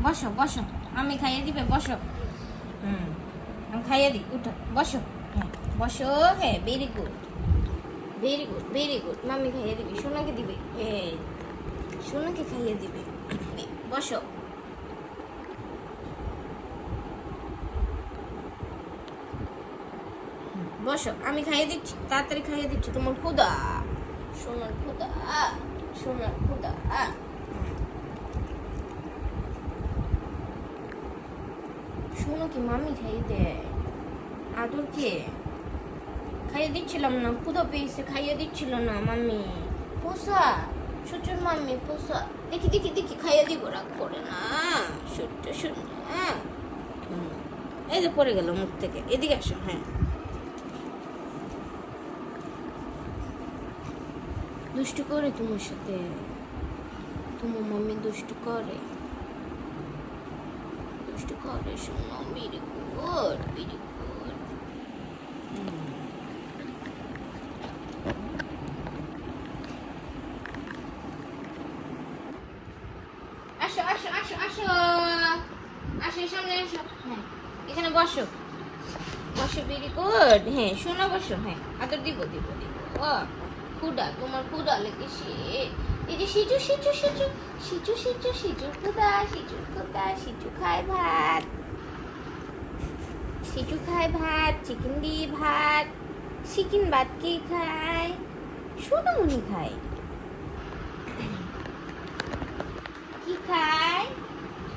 বসো বসো, আমি খাইয়ে দিবে, বসো। আমি খাইয়ে দিই, উঠো বসো। হ্যাঁ বসো, হ্যাঁ very good very good very good. Mummy খাইয়ে দিবি, সোনাকে দিবে, হ্যাঁ সোনাকে খাইয়ে দিবে। বসো। বসো, আমি খাইয়ে দিচ্ছি, তাড়াতাড়ি খাইয়ে দিচ্ছি, তোমার ক্ষুধা, সোনার ক্ষুধা, সোনার ক্ষুধা। শোনো কি মাম্মি খাইয়ে দেয়, আদরকে খাইয়ে দিচ্ছিলাম না, ক্ষুধা পেয়েছে, খাইয়ে দিচ্ছিল না মাম্মি। পোষা ছোট্টর মাম্মি পোষা, দেখি দেখি দেখি খাইয়ে দিব, রাগ করে না ছোট্ট শোনো। এই যে পড়ে গেল মুখ থেকে, এদিকে আসো। হ্যাঁ দুষ্টু করে তোমার সাথে, তোমার মাম্মি দুষ্টু করে, দুষ্টু করে শোনো, ভেরি গুড ভেরি গুড। আসো আসো আসো আসো আসো, সামনে আসো। হ্যাঁ এখানে বসো বসো, ভেরি গুড। হ্যাঁ শোনো বসো, হ্যাঁ আদর দিব দিব দিব। ও ক্ষুধা, তোমার ক্ষুধা লেগেছে, এই যে সিজু সিজু সিজু সিজু সিজু সিজুর ক্ষুধা, সিজুর ক্ষুধা, সিজু খায় ভাত, সিজু খায় ভাত, চিকেন দিয়ে ভাত, চিকেন ভাত কে খায়, সোনামণি খায়, কি খায়,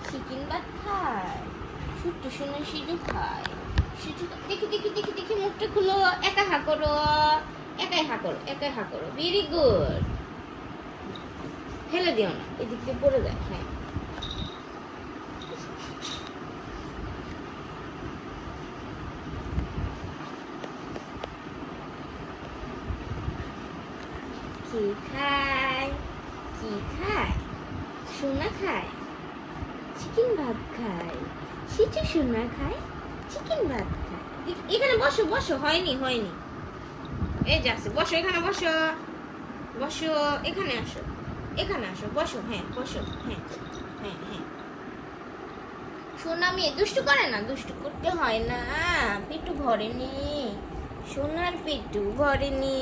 চিকেন ভাত খায়, ছোট্ট সোনা সিজু খায়, সিজু দেখি দেখি দেখি দেখি, মুখটা খুলো, একা হা করো, একাই হা করো, একাই হা করো, ভেরি গুড। ফেলে দিও না, এদিক দিয়ে পড়ে যায়। হ্যাঁ কি খায়, কি খায়, সোনা খায়, চিকেন ভাত খায়, সিচু সোনা খায়, চিকেন ভাত খায়। এখানে বসো বসো, হয়নি হয়নি, এই যে আছে, বসো এখানে বসো, বসো এখানে আসো, এখানে আসো বসো। হ্যাঁ বসো, হ্যাঁ হ্যাঁ হ্যাঁ। সোনা মেয়ে দুষ্টু করে না, দুষ্টু করতে হয় না, পেটু ভরেনি, সোনার পেটু ভরেনি।